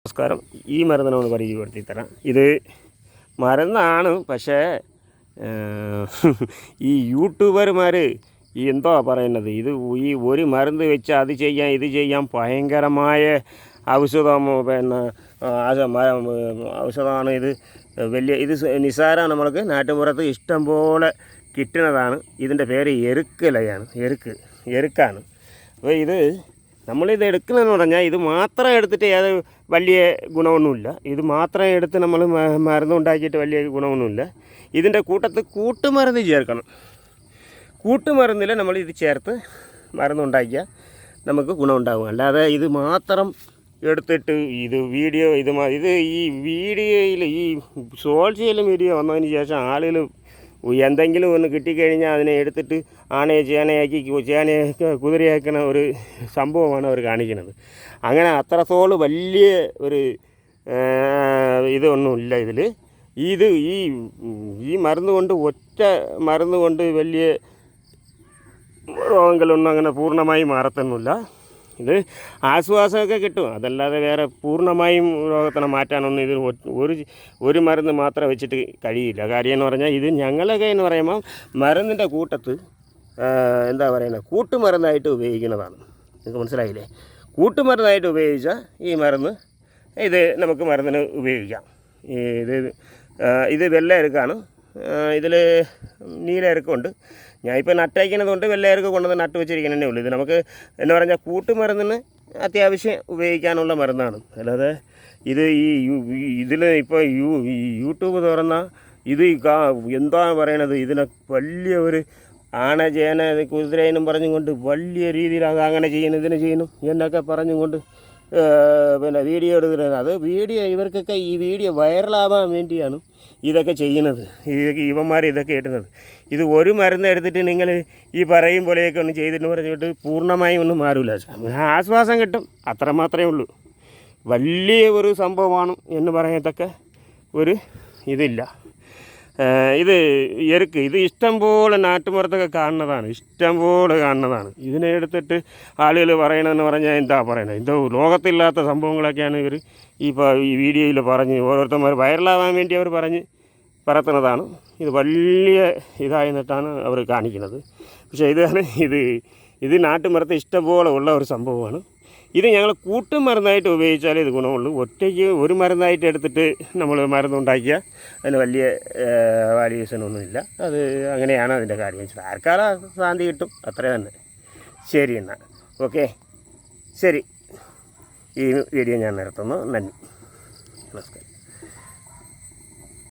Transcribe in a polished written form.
നമസ്കാരം. ഈ മരുന്നിനൊന്ന് പരിചയപ്പെടുത്തി തരാം. ഇത് മരുന്നാണ്, പക്ഷേ ഈ യൂട്യൂബർമാർ ഈ എന്തോ പറയുന്നത്, ഇത് ഈ ഒരു മരുന്ന് വെച്ച് അത് ചെയ്യാം ഇത് ചെയ്യാം, ഭയങ്കരമായ ഔഷധം, ഔഷധമാണ് ഇത്. ഇത് നിസ്സാരമാണ്. നമ്മൾക്ക് നാട്ടുപുറത്ത് ഇഷ്ടം പോലെ കിട്ടുന്നതാണ്. ഇതിൻ്റെ പേര് എരുക്കിലയാണ്. എരുക്കാണ്. അപ്പോൾ ഇത് നമ്മളിത് എടുക്കണമെന്ന് പറഞ്ഞാൽ ഇത് മാത്രം എടുത്തിട്ട് ഏത് വലിയ ഗുണമൊന്നുമില്ല. ഇത് മാത്രം എടുത്ത് നമ്മൾ മരുന്നുണ്ടാക്കിയിട്ട് വലിയ ഗുണമൊന്നുമില്ല. ഇതിൻ്റെ കൂട്ടുമരുന്ന് ചേർക്കണം. കൂട്ടുമരുന്നിൽ നമ്മൾ ഇത് ചേർത്ത് മരുന്നുണ്ടാക്കിയാൽ നമുക്ക് ഗുണമുണ്ടാകും. അല്ലാതെ ഇത് മാത്രം എടുത്തിട്ട് ഇത് ഈ വീഡിയോയിൽ ഈ സോഷ്യൽ മീഡിയ വന്നതിന് ശേഷം ആളുകൾ എന്തെങ്കിലും ഒന്ന് കിട്ടിക്കഴിഞ്ഞാൽ അതിനെ എടുത്തിട്ട് ചേനയാക്കി കുതിരയാക്കുന്ന ഒരു സംഭവമാണ് അവർ കാണിക്കുന്നത്. അങ്ങനെ അത്രത്തോളം വലിയ ഒരു ഇതൊന്നുമില്ല ഇതിൽ. ഈ മരുന്ന് കൊണ്ട്, ഒറ്റ മരുന്ന് കൊണ്ട് വലിയ രോഗങ്ങളൊന്നും അങ്ങനെ പൂർണ്ണമായി മാറത്തൊന്നുമില്ല. ഇത് ആശ്വാസമൊക്കെ കിട്ടും. അതല്ലാതെ വേറെ പൂർണ്ണമായും രോഗത്തിനെ മാറ്റാനൊന്നും ഇത് ഒരു മരുന്ന് മാത്രം വെച്ചിട്ട് കഴിയില്ല. കാര്യം എന്ന് പറഞ്ഞാൽ ഇത് ഞങ്ങളൊക്കെ എന്ന് പറയുമ്പോൾ മരുന്നിൻ്റെ കൂട്ടത്ത് എന്താ പറയുന്നത്, കൂട്ടുമരുന്നായിട്ട് ഉപയോഗിക്കുന്നതാണ്. നിങ്ങൾക്ക് മനസ്സിലായില്ലേ? കൂട്ടുമരുന്നായിട്ട് ഉപയോഗിച്ചാൽ ഈ മരുന്ന് ഇത് നമുക്ക് മരുന്നിന് ഉപയോഗിക്കാം. ഇത് വെള്ള എരുക്കാണ്. ഇതിൽ നീല എരുക്കുണ്ട്. ഞാനിപ്പോൾ നട്ടയക്കുന്നതുകൊണ്ട് വെള്ള എരുക്ക് കൊണ്ടുവന്ന് നട്ട് വെച്ചിരിക്കുന്നതേ ഉള്ളൂ. ഇത് നമുക്ക് എന്ന് പറഞ്ഞാൽ കൂട്ടുമരുന്നിന് അത്യാവശ്യം ഉപയോഗിക്കാനുള്ള മരുന്നാണ്. അല്ലാതെ ഇതിൽ ഇപ്പോൾ യൂട്യൂബ് തുറന്നാൽ ഇത് എന്താ പറയണത്, ഇതിനെ വലിയ ഒരു ചേന കുതിരയെന്നും പറഞ്ഞുകൊണ്ട് വലിയ രീതിയിൽ അത് അങ്ങനെ ചെയ്യുന്നു ഇതിനെ ചെയ്യുന്നു എന്നൊക്കെ പറഞ്ഞുകൊണ്ട് വീഡിയോ എടുക്കുന്നത്. അത് ഇവർക്കൊക്കെ ഈ വീഡിയോ വൈറലാവാൻ വേണ്ടിയാണ് ഇതൊക്കെ ചെയ്യുന്നത്. ഇവന്മാർ ഇതൊക്കെ ഇടുന്നത്. ഇത് ഒരു മരുന്ന് എടുത്തിട്ട് നിങ്ങൾ ഈ പറയും പോലെയൊക്കെ ഒന്ന് ചെയ്തിട്ട് പറഞ്ഞിട്ട് പൂർണ്ണമായും ഒന്നും മാറില്ല. ആശ്വാസം കിട്ടും, അത്രമാത്രമേ ഉള്ളൂ. വലിയ ഒരു സംഭവമാണ് എന്ന് പറയത്തക്ക ഒരു ഇതില്ല. ഇത് ഇത് ഇഷ്ടംപോലെ നാട്ടുമ്പുറത്തൊക്കെ കാണുന്നതാണ്. ഇതിനെ എടുത്തിട്ട് ആളുകൾ പറയണമെന്ന് പറഞ്ഞാൽ എന്താ പറയണത്, എന്തോ ലോകത്തില്ലാത്ത സംഭവങ്ങളൊക്കെയാണ് ഇവർ ഈ വീഡിയോയിൽ പറഞ്ഞ് ഓരോരുത്തന്മാർ വൈറലാവാൻ വേണ്ടി അവർ പറത്തുന്നതാണ്. ഇത് വലിയ ഇതായി നിട്ടാണ് അവർ കാണിക്കുന്നത്. പക്ഷേ ഇത് നാട്ടുമരത്ത് ഇഷ്ടംപോലെ ഉള്ള ഒരു സംഭവമാണ്. ഇത് ഞങ്ങൾ കൂട്ടുമരുന്നായിട്ട് ഉപയോഗിച്ചാലേ ഇത് ഗുണമുള്ളൂ. ഒറ്റയ്ക്ക് ഒരു മരുന്നായിട്ട് എടുത്തിട്ട് നമ്മൾ മരുന്നുണ്ടാക്കിയാൽ അതിന് വലിയ വാല്യൂഷനൊന്നുമില്ല. അത് അങ്ങനെയാണ് അതിൻ്റെ കാര്യം. ആർക്കാല ശാന്തി കിട്ടും, അത്ര തന്നെ. ശരി എന്നാൽ ഓക്കെ, ശരി. ഈ വീഡിയോ ഞാൻ നിർത്തുന്നു. നന്ദി, നമസ്കാരം.